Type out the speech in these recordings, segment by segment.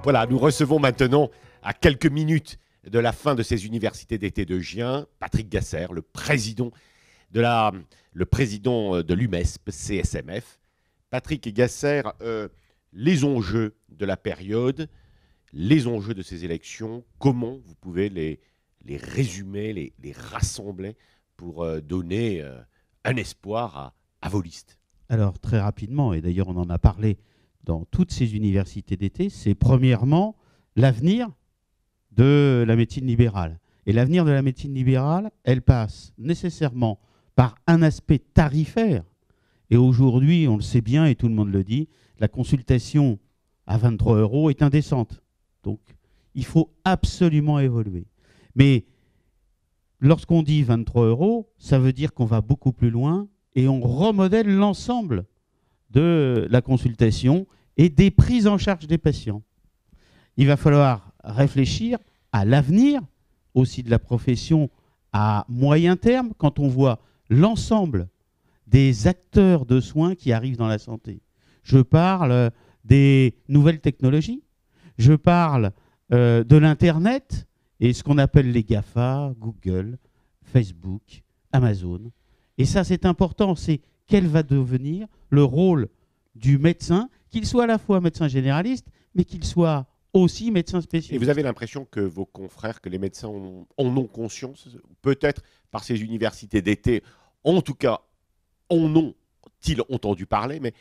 Voilà, nous recevons maintenant, à quelques minutes de la fin de ces universités d'été de Gien, Patrick Gasser, le président de l'UMESP CSMF. Patrick Gasser, les enjeux de la période, les enjeux de ces élections, comment vous pouvez les résumer, les rassembler pour donner un espoir à vos listes? Alors, très rapidement, et d'ailleurs on en a parlé dans toutes ces universités d'été, c'est premièrement l'avenir de la médecine libérale. Et l'avenir de la médecine libérale, elle passe nécessairement par un aspect tarifaire. Et aujourd'hui, on le sait bien et tout le monde le dit, la consultation à 23 € est indécente. Donc, il faut absolument évoluer. Mais lorsqu'on dit 23 €, ça veut dire qu'on va beaucoup plus loin et on remodèle l'ensemble de la consultation et des prises en charge des patients. Il va falloir réfléchir à l'avenir aussi de la profession à moyen terme quand on voit l'ensemble des acteurs de soins qui arrivent dans la santé. Je parle des nouvelles technologies, je parle de l'Internet et ce qu'on appelle les GAFA, Google, Facebook, Amazon. Et ça, c'est important, c'est quel va devenir le rôle du médecin, qu'il soit à la fois médecin généraliste, mais qu'il soit aussi médecin spécialiste. Et vous avez l'impression que vos confrères, que les médecins en ont conscience, peut-être par ces universités d'été, en tout cas, en ont-ils entendu parler, mais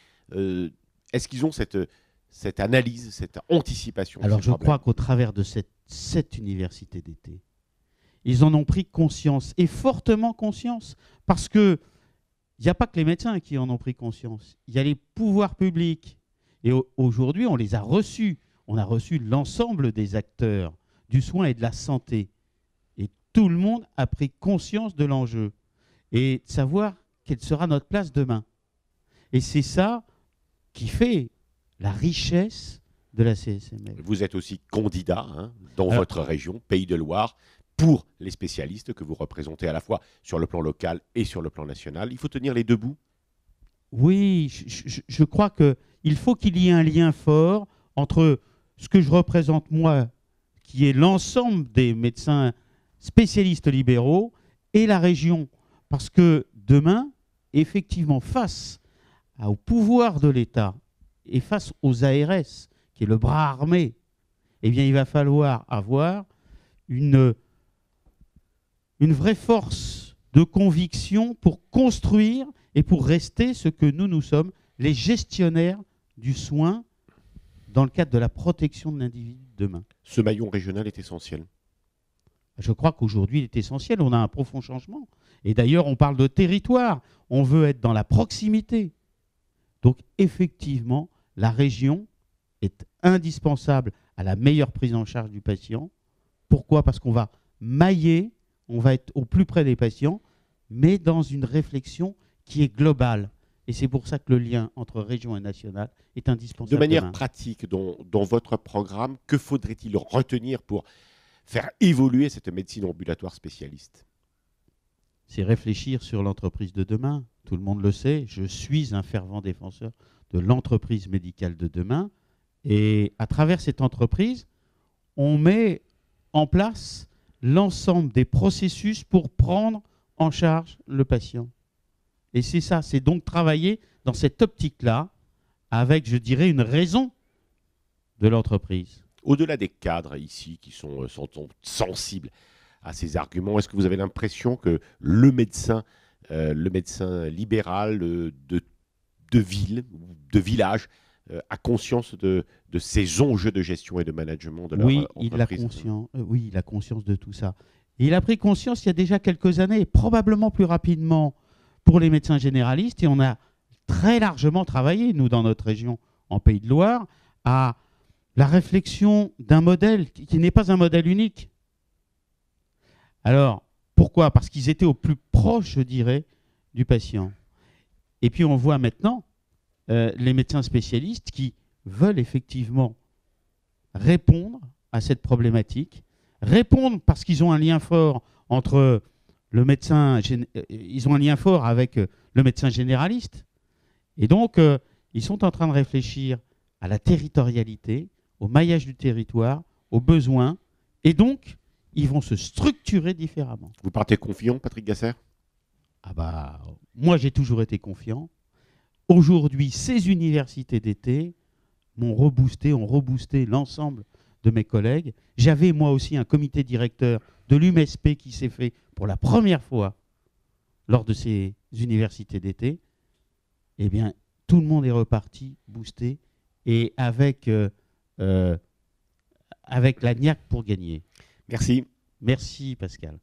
est-ce qu'ils ont cette analyse, cette anticipation? Alors je crois qu'au travers de cette université d'été, ils en ont pris conscience, et fortement conscience, parce que il n'y a pas que les médecins qui en ont pris conscience, il y a les pouvoirs publics. Et aujourd'hui, on les a reçus. On a reçu l'ensemble des acteurs du soin et de la santé. Et tout le monde a pris conscience de l'enjeu et de savoir quelle sera notre place demain. Et c'est ça qui fait la richesse de la CSMF. Vous êtes aussi candidat dans votre région, Pays de Loire, pour les spécialistes que vous représentez à la fois sur le plan local et sur le plan national. Il faut tenir les deux bouts. Oui, je crois qu'il faut qu'il y ait un lien fort entre ce que je représente moi, qui est l'ensemble des médecins spécialistes libéraux, et la région. Parce que demain, effectivement, face au pouvoir de l'État et face aux ARS, qui est le bras armé, eh bien, il va falloir avoir une vraie force de conviction pour construire et pour rester ce que nous sommes, les gestionnaires du soin dans le cadre de la protection de l'individu demain. Ce maillon régional est essentiel. Je crois qu'aujourd'hui, il est essentiel. On a un profond changement. Et d'ailleurs, on parle de territoire. On veut être dans la proximité. Donc, effectivement, la région est indispensable à la meilleure prise en charge du patient. Pourquoi? Parce qu'on va mailler, on va être au plus près des patients, mais dans une réflexion qui est globale. Et c'est pour ça que le lien entre région et national est indispensable. De manière pratique, dans votre programme, que faudrait-il retenir pour faire évoluer cette médecine ambulatoire spécialiste? C'est réfléchir sur l'entreprise de demain. Tout le monde le sait, je suis un fervent défenseur de l'entreprise médicale de demain. Et à travers cette entreprise, on met en place l'ensemble des processus pour prendre en charge le patient. Et c'est ça, c'est donc travailler dans cette optique-là, avec, je dirais, une raison de l'entreprise. Au-delà des cadres ici qui sont sensibles à ces arguments, est-ce que vous avez l'impression que le médecin libéral de ville, de village, a conscience de ces enjeux de gestion et de management de leur entreprise? Oui, il a conscience de tout ça. Et il a pris conscience il y a déjà quelques années, probablement plus rapidement pour les médecins généralistes, et on a très largement travaillé, nous, dans notre région, en Pays de Loire, à la réflexion d'un modèle qui n'est pas un modèle unique. Alors, pourquoi? Parce qu'ils étaient au plus proche, je dirais, du patient. Et puis on voit maintenant les médecins spécialistes qui veulent effectivement répondre à cette problématique, répondre parce qu'ils ont un lien fort entre le médecin, ils ont un lien fort avec le médecin généraliste. Et donc, ils sont en train de réfléchir à la territorialité au maillage du territoire, aux besoins, et donc ils vont se structurer différemment. Vous partez confiant, Patrick Gasser? Ah bah, moi j'ai toujours été confiant. Aujourd'hui, ces universités d'été ont reboosté l'ensemble de mes collègues. J'avais moi aussi un comité directeur de l'UMSP qui s'est fait pour la première fois lors de ces universités d'été. Eh bien, tout le monde est reparti boosté et avec la niaque pour gagner. Merci. Merci Pascal.